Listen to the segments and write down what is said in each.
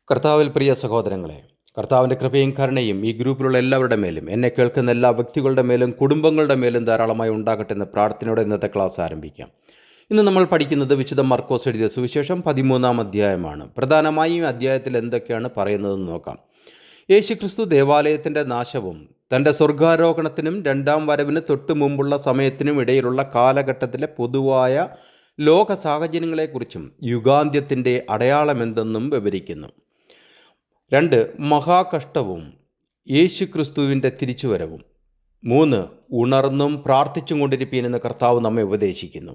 കർത്താവിൽ പ്രിയ സഹോദരങ്ങളെ, കർത്താവിൻ്റെ കൃപയും കരുണയും ഈ ഗ്രൂപ്പിലുള്ള എല്ലാവരുടെ മേലും, എന്നെ കേൾക്കുന്ന എല്ലാ വ്യക്തികളുടെ മേലും, കുടുംബങ്ങളുടെ മേലും ധാരാളമായി ഉണ്ടാകട്ടെ എന്ന പ്രാർത്ഥനയോടെ ഇന്നത്തെ ക്ലാസ് ആരംഭിക്കാം. ഇന്ന് നമ്മൾ പഠിക്കുന്നത് വിശുദ്ധ മർക്കോസ് എഴുതിയ സുവിശേഷം 13-ാം അധ്യായമാണ്. പ്രധാനമായും ഈ അധ്യായത്തിൽ എന്തൊക്കെയാണ് പറയുന്നതെന്ന് നോക്കാം. യേശുക്രിസ്തു ദേവാലയത്തിൻ്റെ നാശവും തൻ്റെ സ്വർഗാരോഹണത്തിനും രണ്ടാം വരവിന് തൊട്ടു മുമ്പുള്ള സമയത്തിനും ഇടയിലുള്ള കാലഘട്ടത്തിലെ പൊതുവായ ലോക സാഹചര്യങ്ങളെക്കുറിച്ചും യുഗാന്ത്യത്തിൻ്റെ അടയാളമെന്തെന്നും വിവരിക്കുന്നു. 2. മഹാകഷ്ടവും യേശുക്രിസ്തുവിൻ്റെ തിരിച്ചുവരവും. 3. ഉണർന്നും പ്രാർത്ഥിച്ചും കൊണ്ടിരിപ്പീനെന്ന് കർത്താവ് നമ്മെ ഉപദേശിക്കുന്നു.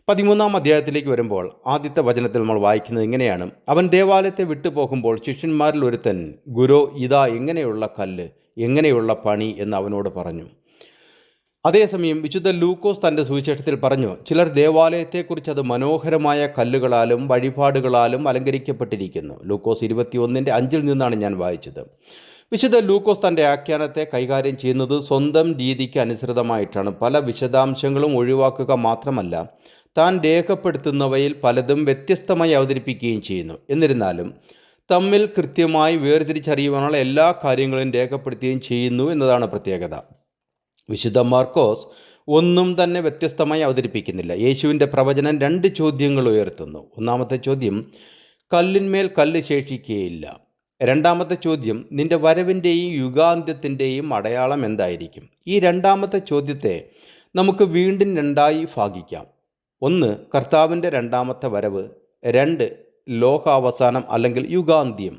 13-ാം അധ്യായത്തിലേക്ക് വരുമ്പോൾ ആദ്യത്തെ വചനത്തിൽ നമ്മൾ വായിക്കുന്നത് ഇങ്ങനെയാണ്: അവൻ ദേവാലയത്തെ വിട്ടുപോകുമ്പോൾ ശിഷ്യന്മാരിൽ ഒരുത്തൻ, ഗുരു, ഇതാ എങ്ങനെയുള്ള കല്ല്, എങ്ങനെയുള്ള പണി എന്ന് അവനോട് പറഞ്ഞു. അതേസമയം വിശുദ്ധ ലൂക്കോസ് തൻ്റെ സുവിശേഷത്തിൽ പറഞ്ഞു, ചിലർ ദേവാലയത്തെക്കുറിച്ച് അത് മനോഹരമായ കല്ലുകളാലും വഴിപാടുകളാലും അലങ്കരിക്കപ്പെട്ടിരിക്കുന്നു. ലൂക്കോസ് 21:5 നിന്നാണ് ഞാൻ വായിച്ചത്. വിശുദ്ധ ലൂക്കോസ് തൻ്റെ ആഖ്യാനത്തെ കൈകാര്യം ചെയ്യുന്നത് സ്വന്തം രീതിക്ക് അനുസൃതമായിട്ടാണ്. പല വിശദാംശങ്ങളും ഒഴിവാക്കുക മാത്രമല്ല, താൻ രേഖപ്പെടുത്തുന്നവയിൽ പലതും വ്യത്യസ്തമായി അവതരിപ്പിക്കുകയും ചെയ്യുന്നു. എന്നിരുന്നാലും തമ്മിൽ കൃത്യമായി വേർതിരിച്ചറിയുവാനുള്ള എല്ലാ കാര്യങ്ങളും രേഖപ്പെടുത്തുകയും ചെയ്യുന്നു എന്നതാണ് പ്രത്യേകത. വിശുദ്ധ മാർക്കോസ് ഒന്നും തന്നെ വ്യത്യസ്തമായി അവതരിപ്പിക്കുന്നില്ല. യേശുവിൻ്റെ പ്രവചനം 2 ചോദ്യങ്ങൾ ഉയർത്തുന്നു. ഒന്നാമത്തെ ചോദ്യം, കല്ലിന്മേൽ കല്ല് ശേഷിക്കുകയില്ല. രണ്ടാമത്തെ ചോദ്യം, നിന്റെ വരവിൻ്റെയും യുഗാന്ത്യത്തിൻ്റെയും അടയാളം എന്തായിരിക്കും? ഈ രണ്ടാമത്തെ ചോദ്യത്തെ നമുക്ക് വീണ്ടും 2ആയി ഭാഗിക്കാം. 1, കർത്താവിൻ്റെ രണ്ടാമത്തെ വരവ്. 2, ലോകാവസാനം അല്ലെങ്കിൽ യുഗാന്ത്യം.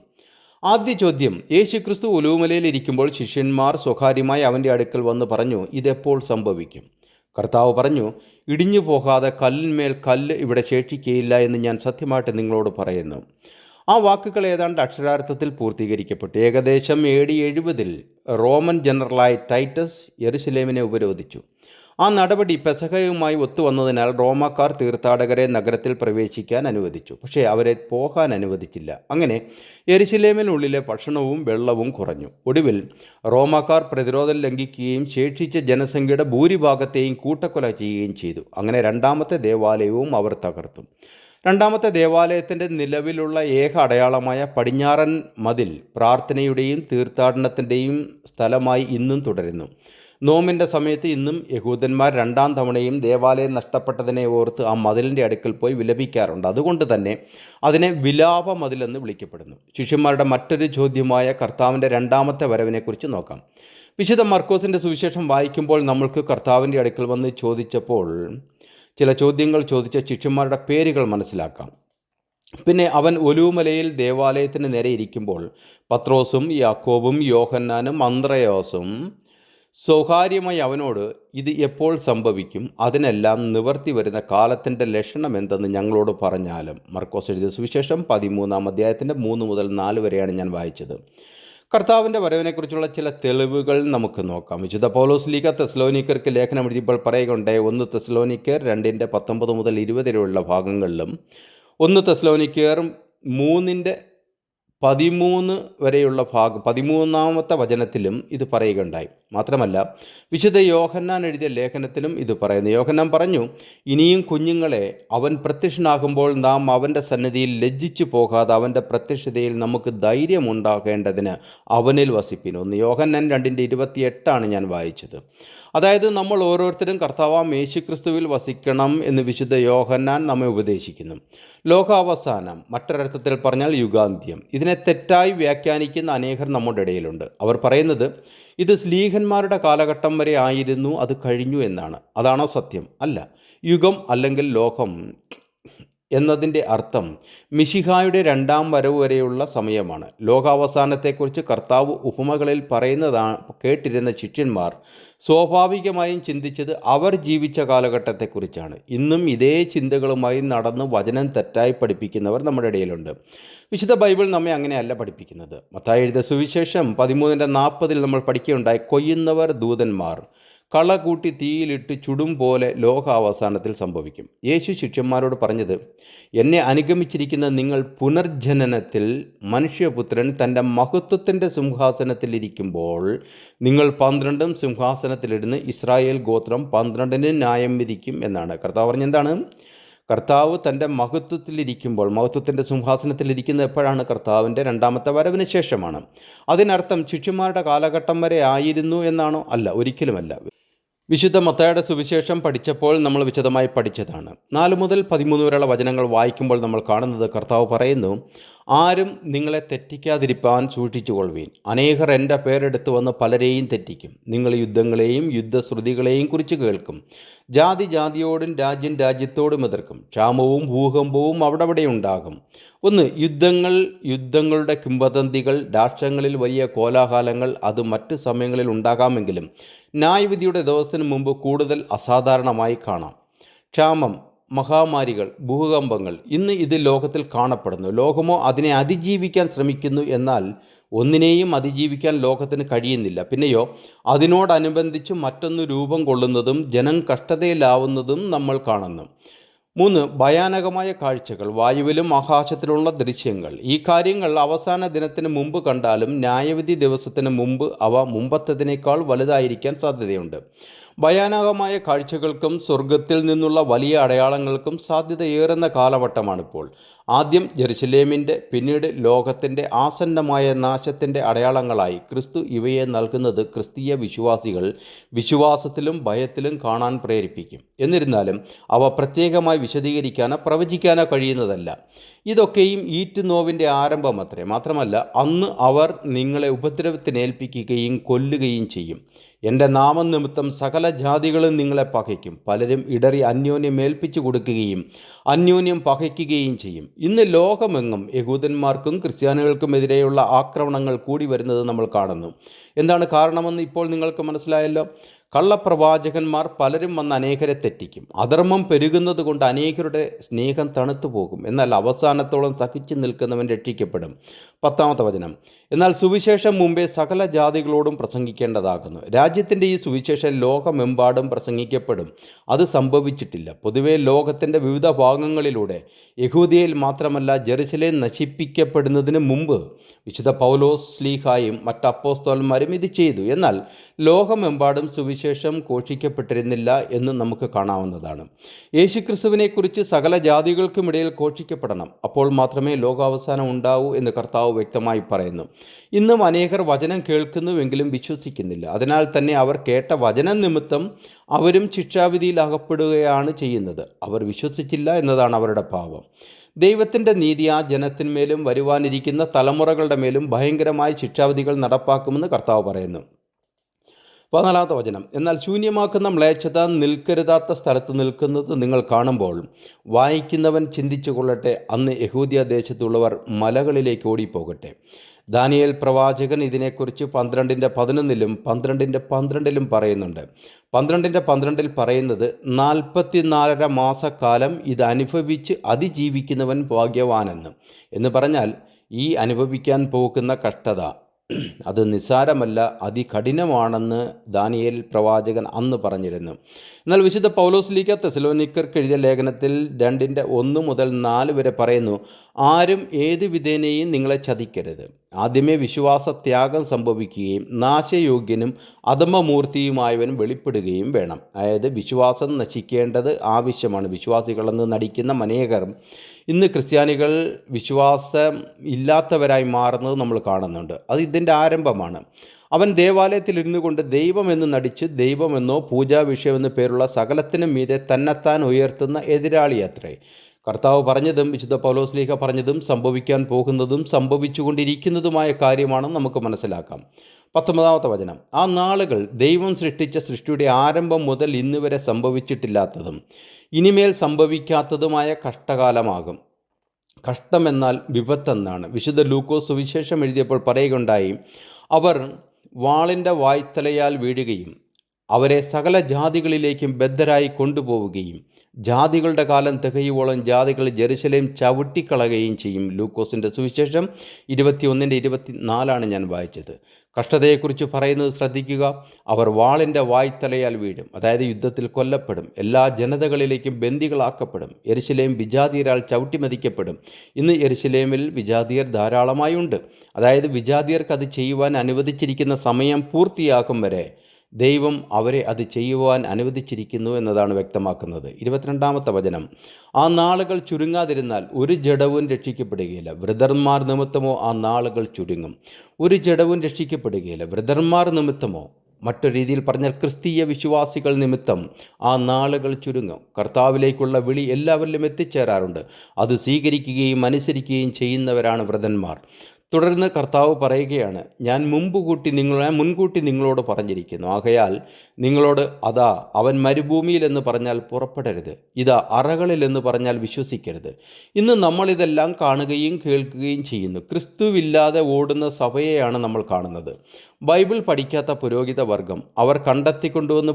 ആദ്യ ചോദ്യം, യേശുക്രിസ്തു ഒലിവുമലയിൽ ഇരിക്കുമ്പോൾ ശിഷ്യന്മാർ സ്വകാര്യമായി അവൻ്റെ അടുക്കൽ വന്ന് പറഞ്ഞു, ഇതെപ്പോൾ സംഭവിക്കും? കർത്താവ് പറഞ്ഞു, ഇടിഞ്ഞു പോകാതെ കല്ലിന്മേൽ കല്ല് ഇവിടെ ശേഷിക്കുകയില്ല എന്ന് ഞാൻ സത്യമായിട്ട് നിങ്ങളോട് പറയുന്നു. ആ വാക്കുകൾ ഏതാണ്ട് അക്ഷരാർത്ഥത്തിൽ പൂർത്തീകരിക്കപ്പെട്ടു. ഏകദേശം AD 70 റോമൻ ജനറലായ ടൈറ്റസ് യെരുശലേമിനെ ഉപരോധിച്ചു. ആ നടപടി പെസഹയുമായി ഒത്തുവന്നതിനാൽ റോമാക്കാർ തീർത്ഥാടകരെ നഗരത്തിൽ പ്രവേശിക്കാൻ അനുവദിച്ചു. പക്ഷേ അവരെ പോകാൻ അനുവദിച്ചില്ല. അങ്ങനെ യെരുശലേമിനുള്ളിലെ ഭക്ഷണവും വെള്ളവും കുറഞ്ഞു. ഒടുവിൽ റോമാക്കാർ പ്രതിരോധം ലംഘിക്കുകയും ശേഷിച്ച ജനസംഖ്യയുടെ ഭൂരിഭാഗത്തെയും കൂട്ടക്കൊല ചെയ്യുകയും ചെയ്തു. അങ്ങനെ രണ്ടാമത്തെ ദേവാലയവും അവർ തകർത്തു. രണ്ടാമത്തെ ദേവാലയത്തിൻ്റെ നിലവിലുള്ള ഏക അടയാളമായ പടിഞ്ഞാറൻ മതിൽ പ്രാർത്ഥനയുടെയും തീർത്ഥാടനത്തിൻ്റെയും സ്ഥലമായി ഇന്നും തുടരുന്നു. നോമ്പിൻ്റെ സമയത്ത് ഇന്നും യഹൂദന്മാർ 2ാം തവണയും ദേവാലയം നഷ്ടപ്പെട്ടതിനെ ഓർത്ത് ആ മതിലിൻ്റെ അടുക്കൽ പോയി വിലപിക്കാറുണ്ട്. അതുകൊണ്ട് തന്നെ അതിനെ വിലാപ മതിലെന്ന് വിളിക്കപ്പെടുന്നു. ശിഷ്യന്മാരുടെ മറ്റൊരു ചോദ്യമായ കർത്താവിൻ്റെ രണ്ടാമത്തെ വരവിനെക്കുറിച്ച് നോക്കാം. വിശുദ്ധ മർക്കോസിൻ്റെ സുവിശേഷം വായിക്കുമ്പോൾ നമ്മൾക്ക് കർത്താവിൻ്റെ അടുക്കൽ വന്ന് ചോദിച്ചപ്പോൾ ചില ചോദ്യങ്ങൾ ചോദിച്ച ശിഷ്യന്മാരുടെ പേരുകൾ മനസ്സിലാക്കാം. പിന്നെ അവൻ ഒലിവുമലയിൽ ദേവാലയത്തിന് നേരെ ഇരിക്കുമ്പോൾ പത്രോസും യാക്കോബും യോഹന്നാനും അന്ത്രയോസും സ്വകാര്യമായി അവനോട്, ഇത് എപ്പോൾ സംഭവിക്കും? അതിനെല്ലാം നിവർത്തി വരുന്ന കാലത്തിൻ്റെ ലക്ഷണം എന്തെന്ന് ഞങ്ങളോട് പറഞ്ഞാലും. മർക്കോസ് എഴുതിയ സുവിശേഷം 13-ാം അധ്യായത്തിൻ്റെ 3 മുതൽ 4 വരെയാണ് ഞാൻ വായിച്ചത്. കർത്താവിൻ്റെ വരവിനെക്കുറിച്ചുള്ള ചില തെളിവുകൾ നമുക്ക് നോക്കാം. വിശുദ്ധ പൗലോസ് ലീഗ തെസ്സലോനിക്കർക്ക് ലേഖനം എഴുതിയപ്പോൾ പറയുകയുണ്ടായി, 1 തെസ്സലോനിക്കർ 2:19 മുതൽ 20 വരെയുള്ള ഭാഗങ്ങളിലും 1 തെസ്സലോനിക്കർ 3:13 വരെയുള്ള 13-ാമത്തെ വചനത്തിലും ഇത് പറയുകയുണ്ടായി. മാത്രമല്ല വിശുദ്ധ യോഹന്നാൻ എഴുതിയ ലേഖനത്തിലും ഇത് പറയുന്നു. യോഹന്നാൻ പറഞ്ഞു, ഇനിയും കുഞ്ഞുങ്ങളെ, അവൻ പ്രത്യക്ഷനാകുമ്പോൾ നാം അവൻ്റെ സന്നിധിയിൽ ലജ്ജിച്ചു പോകാതെ അവൻ്റെ പ്രത്യക്ഷതയിൽ നമുക്ക് ധൈര്യമുണ്ടാകേണ്ടതിന് അവനിൽ വസിപ്പിൻ. 1 യോഹന്നാൻ 2:28 ഞാൻ വായിച്ചത്. അതായത് നമ്മൾ ഓരോരുത്തരും കർത്താവാം യേശുക്രിസ്തുവിൽ വസിക്കണം എന്ന് വിശുദ്ധ യോഹന്നാൻ നമ്മെ ഉപദേശിക്കുന്നു. ലോകാവസാനം, മറ്റൊരർത്ഥത്തിൽ പറഞ്ഞാൽ യുഗാന്ത്യം, ഇതിനെ തെറ്റായി വ്യാഖ്യാനിക്കുന്ന അനേകർ നമ്മുടെ ഇടയിലുണ്ട്. അവർ പറയുന്നത് ഇത് സ്ലീഹന്മാരുടെ കാലഘട്ടം വരെ ആയിരുന്നു, അത് കഴിഞ്ഞു എന്നാണ്. അതാണോ സത്യം? അല്ല. യുഗം അല്ലെങ്കിൽ ലോകം എന്നതിൻ്റെ അർത്ഥം മിശിഹായുടെ 2ാം വരവ് വരെയുള്ള സമയമാണ്. ലോകാവസാനത്തെക്കുറിച്ച് കർത്താവ് ഉപമകളിൽ പറയുന്നതാണ് കേട്ടിരുന്ന ശിഷ്യന്മാർ സ്വാഭാവികമായും ചിന്തിച്ചത് അവർ ജീവിച്ച കാലഘട്ടത്തെക്കുറിച്ചാണ്. ഇന്നും ഇതേ ചിന്തകളുമായി നടന്ന് വചനം തെറ്റായി പഠിപ്പിക്കുന്നവർ നമ്മുടെ ഇടയിലുണ്ട്. വിശുദ്ധ ബൈബിൾ നമ്മെ അങ്ങനെയല്ല പഠിപ്പിക്കുന്നത്. മത്തായി എഴുതിയ സുവിശേഷം 13:40 നമ്മൾ പഠിക്കുകയുണ്ടായി, കൊയ്യുന്നവർ ദൂതന്മാർ, കള കൂട്ടി തീയിലിട്ട് ചുടും പോലെ ലോകാവസാനത്തിൽ സംഭവിക്കും. യേശു ശിഷ്യന്മാരോട് പറഞ്ഞത്, എന്നെ അനുഗമിച്ചിരിക്കുന്ന നിങ്ങൾ പുനർജനനത്തിൽ മനുഷ്യപുത്രൻ തൻ്റെ മഹത്വത്തിൻ്റെ സിംഹാസനത്തിൽ ഇരിക്കുമ്പോൾ നിങ്ങൾ 12 സിംഹാസനത്തിലിരുന്ന് ഇസ്രായേൽ ഗോത്രം 12 ന്യായം വിധിക്കും എന്നാണ്. കർത്താവ് പറഞ്ഞെന്താണ്? കർത്താവ് തൻ്റെ മഹത്വത്തിൻ്റെ സിംഹാസനത്തിലിരിക്കുന്നത് എപ്പോഴാണ്? കർത്താവിൻ്റെ രണ്ടാമത്തെ വരവിന് ശേഷമാണ്. അതിനർത്ഥം ശിഷ്യന്മാരുടെ കാലഘട്ടം വരെ ആയിരുന്നു എന്നാണോ? അല്ല, ഒരിക്കലുമല്ല. വിശുദ്ധ മത്തായിയുടെ സുവിശേഷം പഠിച്ചപ്പോൾ നമ്മൾ വിശദമായി പഠിച്ചതാണ്. 4 മുതൽ 13 വരെയുള്ള വചനങ്ങൾ വായിക്കുമ്പോൾ നമ്മൾ കാണുന്നത് കർത്താവ് പറയുന്നു, ആരും നിങ്ങളെ തെറ്റിക്കാതിരിപ്പാൻ സൂക്ഷിച്ചുകൊള്ളുവീൻ. അനേകർ എൻ്റെ പേരെടുത്ത് വന്ന് പലരെയും തെറ്റിക്കും. നിങ്ങൾ യുദ്ധങ്ങളെയും യുദ്ധശ്രുതികളെയും കുറിച്ച് കേൾക്കും. ജാതി ജാതിയോടും രാജ്യം രാജ്യത്തോടും എതിർക്കും. ക്ഷാമവും ഭൂകമ്പവും അവിടെ ഉണ്ടാകും. യുദ്ധങ്ങളുടെ കിംവദന്തികൾ, രാഷ്ട്രങ്ങളിൽ വലിയ കോലാഹലങ്ങൾ, അത് മറ്റ് സമയങ്ങളിൽ ഉണ്ടാകാമെങ്കിലും ന്യായവിധിയുടെ ദിവസത്തിന് മുമ്പ് കൂടുതൽ അസാധാരണമായി കാണാം. ക്ഷാമം, മഹാമാരികൾ, ഭൂകമ്പങ്ങൾ, ഇന്ന് ഇത് ലോകത്തിൽ കാണപ്പെടുന്നു. ലോകമോ അതിനെ അതിജീവിക്കാൻ ശ്രമിക്കുന്നു. എന്നാൽ ഒന്നിനെയും അതിജീവിക്കാൻ ലോകത്തിന് കഴിയുന്നില്ല. പിന്നെയോ അതിനോടനുബന്ധിച്ച് മറ്റൊന്ന് രൂപം കൊള്ളുന്നതും ജനം കഷ്ടതയിലാവുന്നതും നമ്മൾ കാണുന്നു. 3. ഭയാനകമായ കാഴ്ചകൾ, വായുവിലും ആകാശത്തിലുള്ള ദൃശ്യങ്ങൾ. ഈ കാര്യങ്ങൾ അവസാന ദിനത്തിന് മുമ്പ് കണ്ടാലും ന്യായവിധി ദിവസത്തിന് മുമ്പ് അവ മുമ്പത്തതിനേക്കാൾ വലുതായിരിക്കാൻ സാധ്യതയുണ്ട്. ഭയാനകമായ കാഴ്ചകൾക്കും സ്വർഗത്തിൽ നിന്നുള്ള വലിയ അടയാളങ്ങൾക്കും സാധ്യതയേറുന്ന കാലഘട്ടമാണിപ്പോൾ. ആദ്യം ജെറുസലേമിൻ്റെ, പിന്നീട് ലോകത്തിൻ്റെ ആസന്നമായ നാശത്തിൻ്റെ അടയാളങ്ങളായി ക്രിസ്തു ഇവയെ നൽകുന്നത് ക്രിസ്തീയ വിശ്വാസികൾ വിശ്വാസത്തിലും ഭയത്തിലും കാണാൻ പ്രേരിപ്പിക്കും. എന്നിരുന്നാലും അവ പ്രത്യേകമായി വിശദീകരിക്കാനോ പ്രവചിക്കാനോ കഴിയുന്നതല്ല. ഇതൊക്കെയും ഈറ്റുനോവിൻ്റെ ആരംഭമത്രേ. മാത്രമല്ല, അന്ന് അവർ നിങ്ങളെ ഉപദ്രവത്തിനേൽപ്പിക്കുകയും കൊല്ലുകയും ചെയ്യും. എൻ്റെ നാമനിമിത്തം സകല ജാതികളും നിങ്ങളെ പകയ്ക്കും. പലരും ഇടറി അന്യോന്യം ഏൽപ്പിച്ചു കൊടുക്കുകയും അന്യോന്യം പകയ്ക്കുകയും ചെയ്യും. ഇന്ന് ലോകമെങ്ങും യഹൂദന്മാർക്കും ക്രിസ്ത്യാനികൾക്കുമെതിരെയുള്ള ആക്രമണങ്ങൾ കൂടി വരുന്നത് നമ്മൾ കാണുന്നു. എന്താണ് കാരണമെന്ന് ഇപ്പോൾ നിങ്ങൾക്ക് മനസ്സിലായല്ലോ. കള്ളപ്രവാചകന്മാർ പലരും വന്ന് അനേകരെ തെറ്റിക്കും. അധർമ്മം പെരുകുന്നത് കൊണ്ട് അനേകരുടെ സ്നേഹം തണുത്തു പോകും. എന്നാൽ അവസാനത്തോളം സഹിച്ചു നിൽക്കുന്നവൻ രക്ഷിക്കപ്പെടും. 10-ാമത്തെ വചനം, എന്നാൽ സുവിശേഷം മുമ്പേ സകല ജാതികളോടും പ്രസംഗിക്കേണ്ടതാകുന്നു. രാജ്യത്തിൻ്റെ ഈ സുവിശേഷം ലോകമെമ്പാടും പ്രസംഗിക്കപ്പെടും. അത് സംഭവിച്ചിട്ടില്ല. പൊതുവെ ലോകത്തിൻ്റെ വിവിധ ഭാഗങ്ങളിലൂടെ, യഹൂദിയയിൽ മാത്രമല്ല ജെറുസലേം നശിപ്പിക്കപ്പെടുന്നതിന് മുമ്പ് വിശുദ്ധ പൗലോസ് ശ്ലീഹായും മറ്റ് അപ്പോസ്തലന്മാരും ഇത് ചെയ്തു. എന്നാൽ ലോകമെമ്പാടും സുവിശേഷം ഘോഷിക്കപ്പെട്ടിരുന്നില്ല എന്ന് നമുക്ക് കാണാവുന്നതാണ്. യേശുക്രിസ്തുവിനെക്കുറിച്ച് സകല ജാതികൾക്കുമിടയിൽ ഘോഷിക്കപ്പെടണം. അപ്പോൾ മാത്രമേ ലോകാവസാനം ഉണ്ടാവൂ എന്ന് കർത്താവ് വ്യക്തമായി പറയുന്നു. ഇന്നും അനേകർ വചനം കേൾക്കുന്നുവെങ്കിലും വിശ്വസിക്കുന്നില്ല. അതിനാൽ തന്നെ അവർ കേട്ട വചനം നിമിത്തം അവരും ശിക്ഷാവിധിയിൽ അകപ്പെടുകയാണ് ചെയ്യുന്നത്. അവർ വിശ്വസിച്ചില്ല എന്നതാണ് അവരുടെ പാപം. ദൈവത്തിൻ്റെ നീതി ആ ജനത്തിന്മേലും വരുവാനിരിക്കുന്ന തലമുറകളുടെ മേലും ഭയങ്കരമായ ശിക്ഷാവിധികൾ നടപ്പാക്കുമെന്ന് കർത്താവ് പറയുന്നു. 14-ാമത്തെ വചനം, എന്നാൽ ശൂന്യമാക്കുന്ന മ്ലേച്ഛത നിൽക്കരുതാത്ത സ്ഥലത്ത് നിൽക്കുന്നത് നിങ്ങൾ കാണുമ്പോൾ വായിക്കുന്നവൻ ചിന്തിച്ചു കൊള്ളട്ടെ. അന്ന് യഹൂദ്യ ദേശത്തുള്ളവർ മലകളിലേക്ക് ഓടിപ്പോകട്ടെ. ദാനിയേൽ പ്രവാചകൻ ഇതിനെക്കുറിച്ച് 12:11 12:12 പറയുന്നുണ്ട്. 12:12 പറയുന്നത് 44.5 മാസക്കാലം ഇത് അനുഭവിച്ച് അതിജീവിക്കുന്നവൻ ഭാഗ്യവാനെന്ന്. എന്ന് പറഞ്ഞാൽ ഈ അനുഭവിക്കാൻ പോകുന്ന കഷ്ടത അത് നിസ്സാരമല്ല, അതികഠിനമാണെന്ന് ദാനിയേൽ പ്രവാചകൻ അന്ന് പറഞ്ഞിരുന്നു. എന്നാൽ വിശുദ്ധ പൗലോസ് തെസ്സലോനിക്കർക്ക് എഴുതിയ ലേഖനത്തിൽ 2:1-4 വരെ പറയുന്നു, ആരും ഏത് വിധേനയും നിങ്ങളെ ചതിക്കരുത്. ആദ്യമേ വിശ്വാസത്യാഗം സംഭവിക്കുകയും നാശയോഗ്യനും അധമമൂർത്തിയുമായവൻ വെളിപ്പെടുകയും വേണം. അതായത് വിശ്വാസം നശിക്കേണ്ടത് ആവശ്യമാണ്. വിശ്വാസികളെന്ന് നടിക്കുന്ന അനേകർ ഇന്ന് ക്രിസ്ത്യാനികൾ വിശ്വാസം ഇല്ലാത്തവരായി മാറുന്നത് നമ്മൾ കാണുന്നുണ്ട്. അത് ഇതിൻ്റെ ആരംഭമാണ്. അവൻ ദേവാലയത്തിൽ ഇരുന്നു കൊണ്ട് ദൈവമെന്ന് നടിച്ച് ദൈവമെന്നോ പൂജാ വിഷയമെന്ന് പേരുള്ള സകലത്തിനും മീതെ തന്നെത്താൻ ഉയർത്തുന്ന എതിരാളിയത്രേ. കർത്താവ് പറഞ്ഞതും വിശുദ്ധ പൗലോസ്ലീഹ പറഞ്ഞതും സംഭവിക്കാൻ പോകുന്നതും സംഭവിച്ചുകൊണ്ടിരിക്കുന്നതുമായ കാര്യമാണെന്ന് നമുക്ക് മനസ്സിലാക്കാം. 19-ാമത്തെ വചനം, ആ നാളുകൾ ദൈവം സൃഷ്ടിച്ച സൃഷ്ടിയുടെ ആരംഭം മുതൽ ഇന്ന് വരെ സംഭവിച്ചിട്ടില്ലാത്തതും ഇനിമേൽ സംഭവിക്കാത്തതുമായ കഷ്ടകാലമാകും. കഷ്ടമെന്നാൽ വിപത്തെന്നാണ്. വിശുദ്ധ ലൂക്കോസ് സുവിശേഷം എഴുതിയപ്പോൾ പറയുകയുണ്ടായി, അവർ വാളിൻ്റെ വായ്ത്തലയാൽ വീഴുകയും അവരെ സകല ജാതികളിലേക്കും ബദ്ധരായി കൊണ്ടുപോവുകയും ജാതികളുടെ കാലം തികയുവോളം ജാതികൾ ജെറുസലേം ചവിട്ടിക്കളയുകയും ചെയ്യും. ലൂക്കോസിൻ്റെ സുവിശേഷം 21:24 ഞാൻ വായിച്ചത്. കഷ്ടതയെക്കുറിച്ച് പറയുന്നത് ശ്രദ്ധിക്കുക. അവർ വാളിൻ്റെ വായ്ത്തലയാൽ വീഴും, അതായത് യുദ്ധത്തിൽ കൊല്ലപ്പെടും. എല്ലാ ജനതകളിലേക്കും ബന്ദികളാക്കപ്പെടും. യെരുശലേം വിജാതിയരാൽ ചവിട്ടിമതിക്കപ്പെടും. ഇന്ന് യെരുശലേമിൽ വിജാതിയർ ധാരാളമായുണ്ട്. അതായത് വിജാതിയർക്ക് അത് ചെയ്യുവാൻ അനുവദിച്ചിരിക്കുന്ന സമയം പൂർത്തിയാക്കും വരെ ദൈവം അവരെ അത് ചെയ്യുവാൻ അനുവദിച്ചിരിക്കുന്നു എന്നതാണ് വ്യക്തമാക്കുന്നത്. 22-ാമത്തെ വചനം, ആ നാളുകൾ ചുരുങ്ങാതിരുന്നാൽ ഒരു ജഡവും രക്ഷിക്കപ്പെടുകയില്ല. വൃദ്ധന്മാർ നിമിത്തമോ ആ നാളുകൾ ചുരുങ്ങും. ഒരു ജഡവും രക്ഷിക്കപ്പെടുകയില്ല. വൃദ്ധന്മാർ നിമിത്തമോ, മറ്റൊരു രീതിയിൽ പറഞ്ഞാൽ ക്രിസ്തീയ വിശ്വാസികൾ നിമിത്തം ആ നാളുകൾ ചുരുങ്ങും. കർത്താവിലേക്കുള്ള വിളി എല്ലാവരിലും എത്തിച്ചേരാറുണ്ട്. അത് സ്വീകരിക്കുകയും അനുസരിക്കുകയും ചെയ്യുന്നവരാണ് വൃദ്ധന്മാർ. തുടർന്ന് കർത്താവ് പറയുകയാണ്, ഞാൻ മുൻകൂട്ടി നിങ്ങളോട് പറഞ്ഞിരിക്കുന്നു. ആകയാൽ നിങ്ങളോട് അതാ അവൻ മരുഭൂമിയിൽ എന്ന് പറഞ്ഞാൽ പുറപ്പെടരുത്, ഇതാ അറകളിൽ എന്ന് പറഞ്ഞാൽ വിശ്വസിക്കരുത്. ഇന്ന് നമ്മളിതെല്ലാം കാണുകയും കേൾക്കുകയും ചെയ്യുന്നു. ക്രിസ്തുവില്ലാതെ ഓടുന്ന സഭയെയാണ് നമ്മൾ കാണുന്നത്. ബൈബിൾ പഠിക്കാത്ത പുരോഹിത വർഗം, അവർ കണ്ടെത്തിക്കൊണ്ടുവന്ന്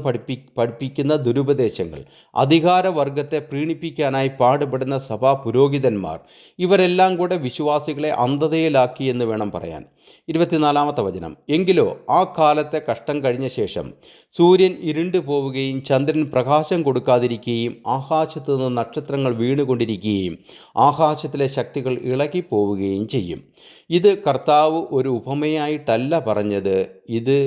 പഠിപ്പിക്കുന്ന ദുരുപദേശങ്ങൾ, അധികാരവർഗത്തെ പ്രീണിപ്പിക്കാനായി പാടുപെടുന്ന സഭാ പുരോഹിതന്മാർ, ഇവരെല്ലാം കൂടെ വിശ്വാസികളെ അന്ധതയിലാക്കി എന്ന് വേണം പറയാൻ. 24-ാമത്തെ വചനം, എങ്കിലോ ആ കാലത്തെ കഷ്ടം കഴിഞ്ഞ ശേഷം സൂര്യൻ ഇരുണ്ടു പോവുകയും ചന്ദ്രൻ പ്രകാശം കൊടുക്കാതിരിക്കുകയും ആകാശത്തു നിന്ന് നക്ഷത്രങ്ങൾ വീണുകൊണ്ടിരിക്കുകയും ആകാശത്തിലെ ശക്തികൾ ഇളകിപ്പോവുകയും ചെയ്യും. ഇത് കർത്താവ് ഒരു ഉപമയായിട്ടല്ല പറഞ്ഞത്, ഇത്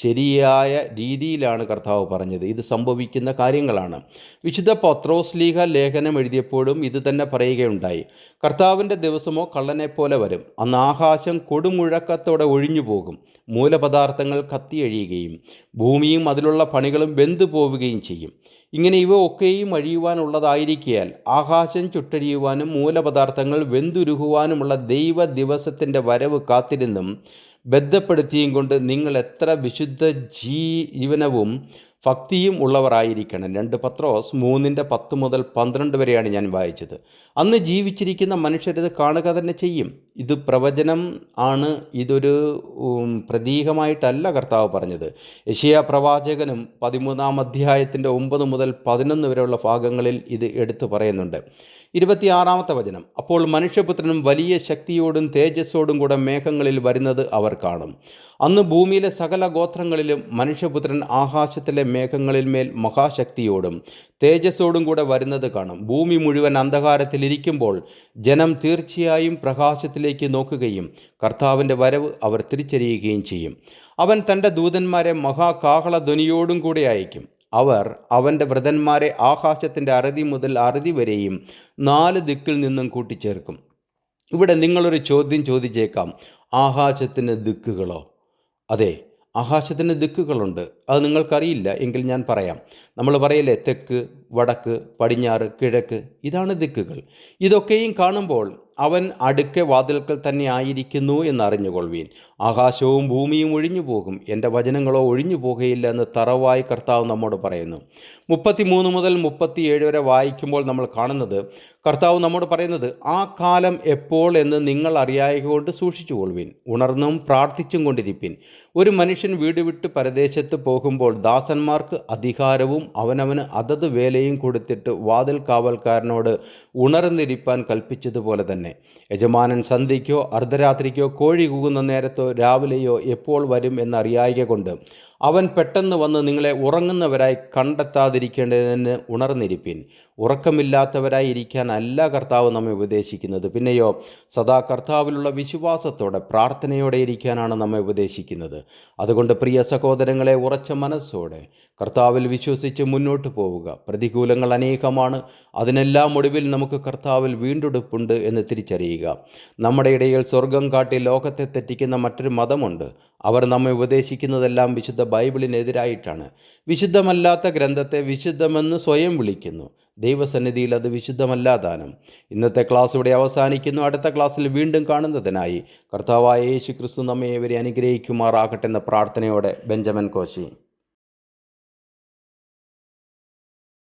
ശരിയായ രീതിയിലാണ് കർത്താവ് പറഞ്ഞത്. ഇത് സംഭവിക്കുന്ന കാര്യങ്ങളാണ്. വിശുദ്ധ പത്രോസ്ലീഹ ലേഖനം എഴുതിയപ്പോഴും ഇത് തന്നെ പറയുകയുണ്ടായി. കർത്താവിൻ്റെ ദിവസമോ കള്ളനെപ്പോലെ വരും. അന്ന് ആകാശം കൊടുമുഴക്കത്തോടെ ഒഴിഞ്ഞു പോകും, മൂലപദാർത്ഥങ്ങൾ കത്തിയഴിയുകയും ഭൂമിയും അതിലുള്ള പണികളും വെന്തു പോവുകയും ചെയ്യും. ഇങ്ങനെ ഇവ ഒക്കെയും അഴിയുവാനുള്ളതായിരിക്കയാൽ ആകാശം ചുട്ടഴിയുവാനും മൂലപദാർത്ഥങ്ങൾ വെന്തുരുകുവാനുമുള്ള ദൈവ ദിവസത്തിൻ്റെ വരവ് കാത്തിരുന്നും ബന്ധപ്പെടുത്തിയും കൊണ്ട് നിങ്ങൾ എത്ര വിശുദ്ധ ജീവനവും ഭക്തിയും ഉള്ളവരായിരിക്കണം. 2 പത്രോസ് 3:10-12 വരെയാണ് ഞാൻ വായിച്ചത്. അന്ന് ജീവിച്ചിരിക്കുന്ന മനുഷ്യരിത് കാണുക തന്നെ ചെയ്യും. ഇത് പ്രവചനം ആണ്, ഇതൊരു പ്രതീകമായിട്ടല്ല കർത്താവ് പറഞ്ഞത്. യെശയ്യാ പ്രവാചകനും 13-ാം അധ്യായത്തിൻ്റെ 9 മുതൽ 11 വരെയുള്ള ഭാഗങ്ങളിൽ ഇത് എടുത്തു പറയുന്നുണ്ട്. 26-ാമത്തെ വചനം, അപ്പോൾ മനുഷ്യപുത്രനും വലിയ ശക്തിയോടും തേജസ്സോടും കൂടെ മേഘങ്ങളിൽ വരുന്നത് അവർ കാണും. അന്ന് ഭൂമിയിലെ സകല ഗോത്രങ്ങളിലും മനുഷ്യപുത്രൻ ആകാശത്തിലെ മേഘങ്ങളിൽ മേൽ മഹാശക്തിയോടും തേജസ്സോടും കൂടെ വരുന്നത് കാണും. ഭൂമി മുഴുവൻ അന്ധകാരത്തിലിരിക്കുമ്പോൾ ജനം തീർച്ചയായും പ്രകാശത്തിലേക്ക് നോക്കുകയും കർത്താവിൻ്റെ വരവ് അവർ തിരിച്ചറിയുകയും ചെയ്യും. അവൻ തൻ്റെ ദൂതന്മാരെ മഹാകാഹളധ്വനിയോടും കൂടെ അയക്കും. അവർ അവൻ്റെ വൃതന്മാരെ ആകാശത്തിൻ്റെ അറുതി മുതൽ അറുതി വരെയും 4 ദിക്കിൽ നിന്നും കൂട്ടിച്ചേർക്കും. ഇവിടെ നിങ്ങളൊരു ചോദ്യം ചോദിച്ചേക്കാം, ആകാശത്തിന് ദിക്കുകളോ? അതെ, ആകാശത്തിന് ദിക്കുകളുണ്ട്. അത് നിങ്ങൾക്കറിയില്ല എങ്കിൽ ഞാൻ പറയാം. നമ്മൾ പറയില്ലേ, തെക്ക്, വടക്ക്, പടിഞ്ഞാറ്, കിഴക്ക്, ഇതാണ് ദിക്കുകൾ. ഇതൊക്കെയും കാണുമ്പോൾ അവൻ അടുക്കെ വാതിൽക്കൽ തന്നെ ആയിരിക്കുന്നു എന്നറിഞ്ഞുകൊള്ളുവീൻ. ആകാശവും ഭൂമിയും ഒഴിഞ്ഞു പോകും, എൻ്റെ വചനങ്ങളോ ഒഴിഞ്ഞു പോകുകയില്ല എന്ന് തറവായി കർത്താവ് നമ്മോട് പറയുന്നു. 33 മുതൽ 37 വരെ വായിക്കുമ്പോൾ നമ്മൾ കാണുന്നത്, കർത്താവ് നമ്മോട് പറയുന്നത്, ആ കാലം എപ്പോൾ എന്ന് നിങ്ങൾ അറിയായകൊണ്ട് സൂക്ഷിച്ചുകൊള്ളുവിൻ, ഉണർന്നും പ്രാർത്ഥിച്ചും കൊണ്ടിരിപ്പിൻ. ഒരു മനുഷ്യൻ വീട് വിട്ട് പരദേശത്ത് പോകുമ്പോൾ ദാസന്മാർക്ക് അധികാരവും അവനവന് അതത് വേലയും കൊടുത്തിട്ട് വാതിൽ കാവൽക്കാരനോട് ഉണർന്നിരിപ്പാൻ കൽപ്പിച്ചതുപോലെ തന്നെ യജമാനൻ സന്ധ്യയ്ക്കോ അർദ്ധരാത്രിക്കോ കോഴി കൂകുന്ന നേരത്തോ രാവിലെയോ എപ്പോൾ വരും എന്നറിയായ കൊണ്ട് അവൻ പെട്ടെന്ന് വന്ന് നിങ്ങളെ ഉറങ്ങുന്നവരായി കണ്ടെത്താതിരിക്കേണ്ടതിന് ഉണർന്നിരിപ്പിൻ. ഉറക്കമില്ലാത്തവരായി ഇരിക്കാനല്ല കർത്താവ് നമ്മെ ഉപദേശിക്കുന്നത്, പിന്നെയോ സദാ കർത്താവിലുള്ള വിശ്വാസത്തോടെ പ്രാർത്ഥനയോടെ ഇരിക്കാനാണ് നമ്മെ ഉപദേശിക്കുന്നത്. അതുകൊണ്ട് പ്രിയ സഹോദരങ്ങളെ, ഉറച്ച മനസ്സോടെ കർത്താവിൽ വിശ്വസിച്ച് മുന്നോട്ട് പോവുക. പ്രതികൂലങ്ങൾ അനേകമാണ്, അതിനെല്ലാം ഒടുവിൽ നമുക്ക് കർത്താവിൽ വീണ്ടെടുപ്പുണ്ട് എന്ന് തിരിച്ചറിയുക. നമ്മുടെ ഇടയിൽ സ്വർഗം കാട്ടി ലോകത്തെ തെറ്റിക്കുന്ന മറ്റൊരു മതമുണ്ട്. അവർ നമ്മെ ഉപദേശിക്കുന്നതെല്ലാം വിശുദ്ധ ബൈബിളിനെതിരായിട്ടാണ്. വിശുദ്ധമല്ലാത്ത ഗ്രന്ഥത്തെ വിശുദ്ധമെന്ന് സ്വയം വിളിക്കുന്നു. ദൈവസന്നിധിയിൽ അത് വിശുദ്ധമല്ലാതാനും. ഇന്നത്തെ ക്ലാസ് ഇവിടെ അവസാനിക്കുന്നു. അടുത്ത ക്ലാസ്സിൽ വീണ്ടും കാണുന്നതിനായി കർത്താവായ യേശു ക്രിസ്തു നമ്മെ ഇവരെ അനുഗ്രഹിക്കുമാറാകട്ടെ എന്ന പ്രാർത്ഥനയോടെ ബെഞ്ചമിൻ കോശി.